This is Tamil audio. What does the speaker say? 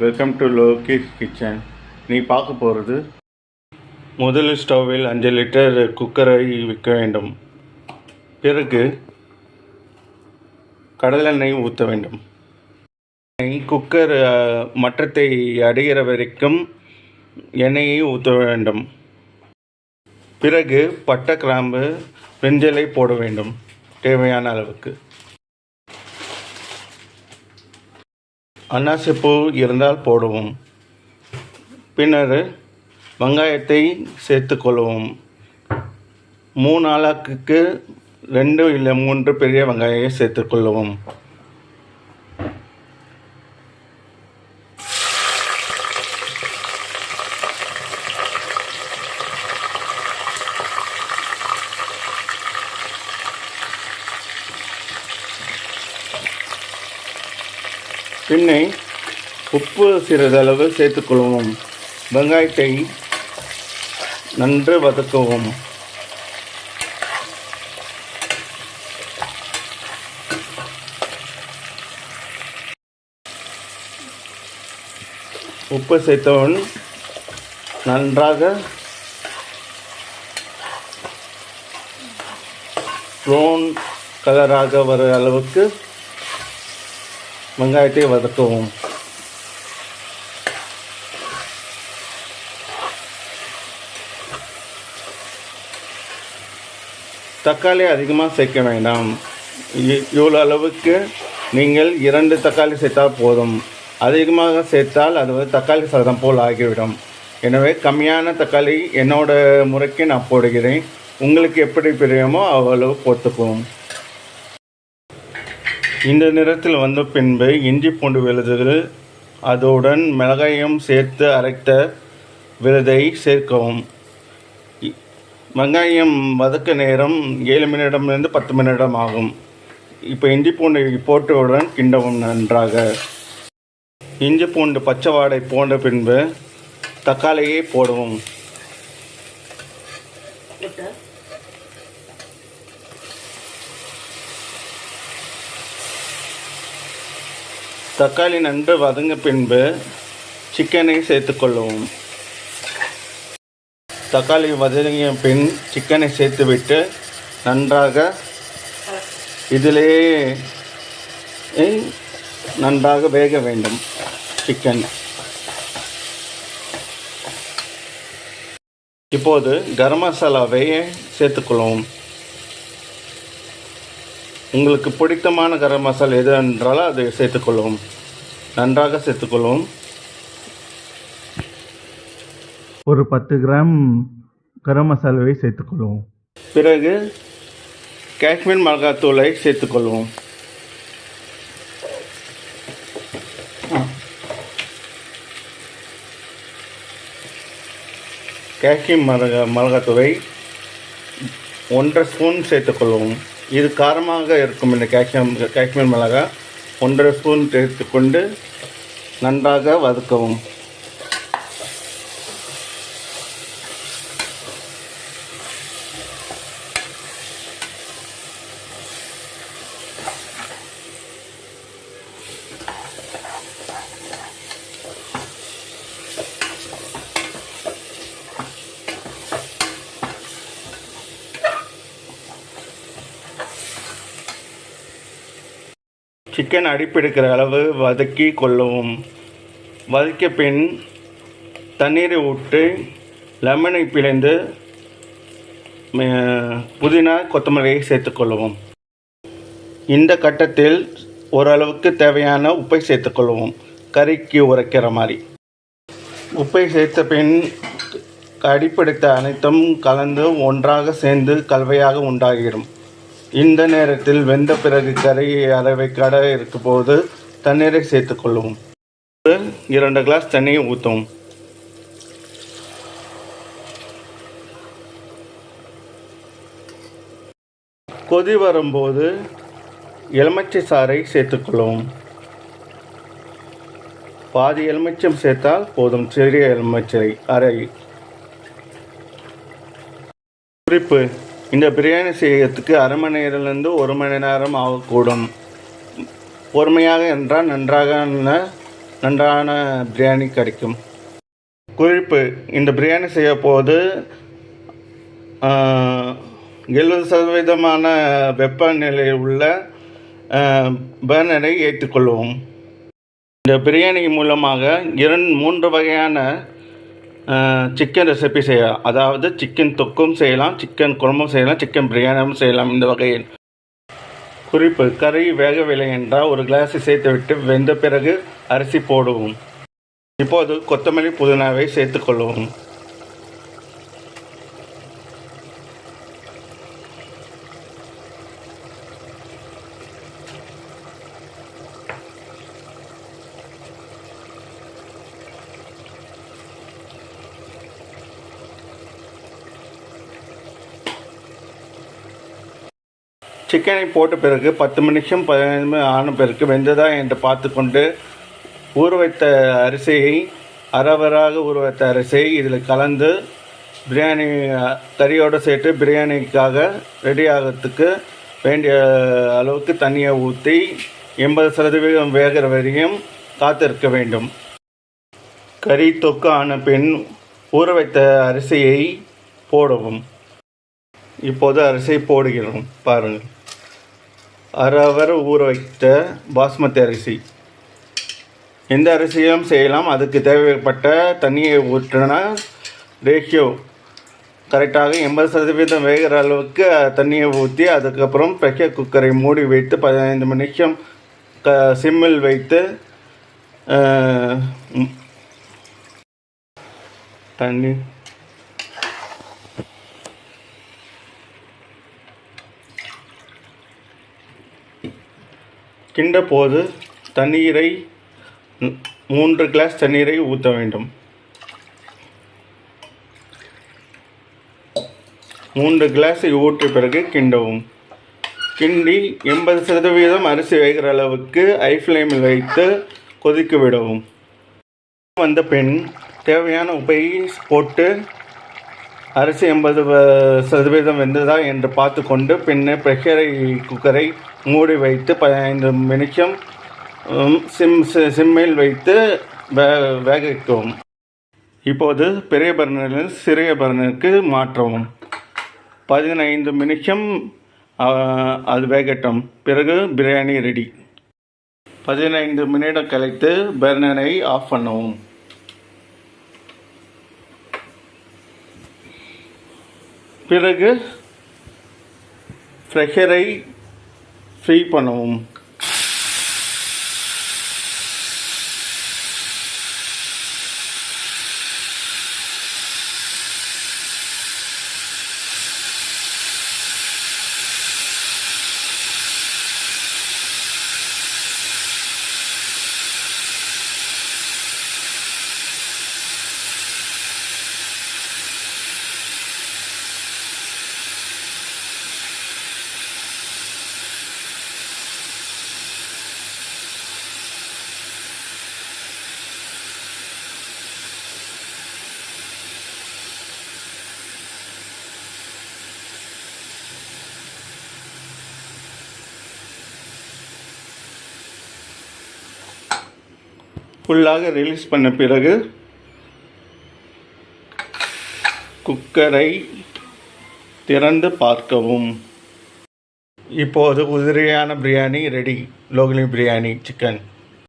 Welcome to Lokesh kitchen. நீ பார்க்க போகிறது முதல் ஸ்டவ்வில் 5 லிட்டர் குக்கரை வைக்க வேண்டும். பிறகு கடலெண்ணெய் ஊற்ற வேண்டும். குக்கர் மட்டத்தை அடைகிற வரைக்கும் எண்ணெயை ஊற்ற வேண்டும். பிறகு பட்டை, கிராம்பு, வெஞ்சலை போட வேண்டும் தேவையான அளவுக்கு. அன்னாசிப்பூ இருந்தால் போடுவோம். பின்னர் வெங்காயத்தை சேர்த்துக்கொள்வோம். 3 ஆளாக்கு 2 இல்லை 3 பெரிய வெங்காயம் சேர்த்துக்கொள்வோம். பின்னை உப்பு சிறிதளவு சேர்த்துக்கொள்வோம். வெங்காயத்தை நன்கு வதக்கவும். உப்பு சேர்த்தவுடன் நன்றாக ப்ரௌன் கலராக வர அளவுக்கு வெங்காயத்தை வதக்கவும். தக்காளி அதிகமாக சேர்க்க வேண்டாம். இவ்வளோ அளவுக்கு நீங்கள் 2 தக்காளி சேர்த்தால் போதும். அதிகமாக சேர்த்தால் அது தக்காளி சாதம் போல் ஆகிவிடும். எனவே கம்மியான தக்காளி என்னோட முறைக்கு நான் போடுகிறேன். உங்களுக்கு எப்படி பிரியுமோ அவ்வளவு போட்டுக்குவோம். இந்த நிறத்தில் வந்த பின்பு இஞ்சி பூண்டு விழுதுகள், அதுடன் மிளகாயும் சேர்த்து அரைத்த விழுதை சேர்க்கவும். வெங்காயம் வதக்க நேரம் 7 நிமிடமிலிருந்து 10 நிமிடம் ஆகும். இப்போ இஞ்சி பூண்டு போட்டவுடன் கிண்டவும் நன்றாக. இஞ்சி பூண்டு பச்சை வாடை போன்ற பின்பு தக்காளியை போடுவோம். தக்காளி நன்கு வதங்க பின்பு சிக்கனை சேர்த்துக்கொள்ளவும். தக்காளி வதங்கிய பின் சிக்கனை சேர்த்துவிட்டு நன்றாக இதிலேயே நன்றாக வேக வேண்டும் சிக்கன். இப்போது கரம் மசாலாவை சேர்த்துக்கொள்ளவும். உங்களுக்கு பிடித்தமான கரம் மசாலா எது என்றாலும் அதை சேர்த்துக்கொள்ளவும். நன்றாக சேர்த்துக்கொள்ளவும். ஒரு 10 கிராம் கரம் மசாலாவை சேர்த்துக்கொள்ளவும். பிறகு காஷ்மீர் மிளகாத்தூளை சேர்த்துக்கொள்வோம். காஷ்மீர் மிளகாத்தூளை 1.5 ஸ்பூன் சேர்த்துக்கொள்வோம். இது காரமாக இருக்கும். இந்த காஷ்மீர் மிளகாய் 1.5 ஸ்பூன் சேர்த்துக்கொண்டு நன்றாக வதக்கவும். சிக்கன் அடிப்பிடிக்கிற அளவு வதக்கி கொள்ளவும். வதக்கிய பின் தண்ணீரை விட்டு லெமனை பிழிந்து புதினா, கொத்தமல்லியை சேர்த்துக்கொள்ளவும். இந்த கட்டத்தில் ஓரளவுக்கு தேவையான உப்பை சேர்த்துக்கொள்ளவும். கறிக்கு உரைக்கிற மாதிரி உப்பை சேர்த்த பின் அடிப்பிடித்த அனைத்தும் கலந்து ஒன்றாக சேர்ந்து கலவையாக உண்டாகிடும். இந்த நேரத்தில் வெந்த பிறகு கறியை அரைவைக்காட இருக்கும்போது தண்ணீரை சேர்த்துக்கொள்ளவும். 2 கிளாஸ் தண்ணியை ஊற்றவும். கொதி வரும்போது எலுமிச்சை சாறை சேர்த்துக்கொள்ளவும். பாதி எலுமிச்சம் சேர்த்தால் போதும். சிறிய எலுமிச்சை அரை. குறிப்பு: இந்த பிரியாணி செய்யறதுக்கு 1/2 மணி நேரம்லேருந்து 1 மணி நேரம் ஆகக்கூடும். பொறுமையாக என்றால் நன்றாக நன்றான பிரியாணி கிடைக்கும். குறிப்பு: இந்த பிரியாணி செய்ய போது 70% வெப்பநிலையில் உள்ள பர்னரை ஏற்றுக்கொள்வோம். இந்த பிரியாணி மூலமாக 3 வகையான சிக்கன் ரெசிபி செய்யலாம். அதாவது சிக்கன் தொக்கும் செய்யலாம், சிக்கன் குழம்பும் செய்யலாம், சிக்கன் பிரியாணியும் செய்யலாம். இந்த வகையில் குறிப்பு: கறி வேகவில்லை என்றால் 1 கிளாஸ் சேர்த்துவிட்டு வெந்த பிறகு அரிசி போடுவோம். இப்போது கொத்தமல்லி புதினாவை சேர்த்துக்கொள்வோம். சிக்கனை போட்ட பிறகு 10 நிமிஷம் 15 நிமிஷம் ஆன பிறகு வெந்ததா என்று பார்த்து கொண்டு ஊற வைத்த அரிசியை அரவராக ஊற வைத்த அரிசியை இதில் கலந்து பிரியாணி கறியோடு சேர்த்து பிரியாணிக்காக ரெடி ஆகிறதுக்கு வேண்டிய அளவுக்கு தண்ணியை ஊற்றி 80% வேகிற வரையும் காத்திருக்க வேண்டும். கறி தொக்கு ஆன பின் ஊற வைத்த அரிசியை போடவும். இப்போது அரிசியை போடுகிறோம். பாருங்கள், அரை ஊற வைத்த பாஸ்மதி அரிசி. எந்த அரிசியும் செய்யலாம். அதுக்கு தேவைப்பட்ட தண்ணியை ஊற்றினா ரேஷியோ கரெக்டாக 80% வேகிற அளவுக்கு தண்ணியை ஊற்றி அதுக்கப்புறம் ப்ரெஷர் குக்கரை மூடி வைத்து 15 நிமிஷம் சிம்மில் வைத்து தண்ணி கிண்ட போது தண்ணீரை 3 கிளாஸ் தண்ணீரை ஊற்ற வேண்டும். 3 கிளாஸை ஊற்றிய பிறகு கிண்டவும். கிண்டி 80% அரிசி வேகிற அளவுக்கு ஹை ஃப்ளேமில் வைத்து கொதிக்க விடவும். வந்த பின் தேவையான உப்பை போட்டு அரிசி 80% வெந்ததா என்று பார்த்து கொண்டு பின்னர் ப்ரெஷரை குக்கரை மூடி வைத்து 15 நிமிஷம் சிம்மில் வைத்து வேக வைக்கவும். இப்போது பெரிய பர்னரில் சிறிய பர்னருக்கு மாற்றவும். 15 நிமிஷம் அது வேகட்டும். பிறகு பிரியாணி ரெடி. 15 நிமிடம் கழித்து பர்னரை ஆஃப் பண்ணவும். பிறகு ப்ரெஷரை ஃப்ரீ பண்ணவும். ஃபுல்லாக ரிலீஸ் பண்ண பிறகு குக்கரை திறந்து பார்க்கவும். இப்போது உதிரியான பிரியாணி ரெடி. லோக்லி பிரியாணி சிக்கன்.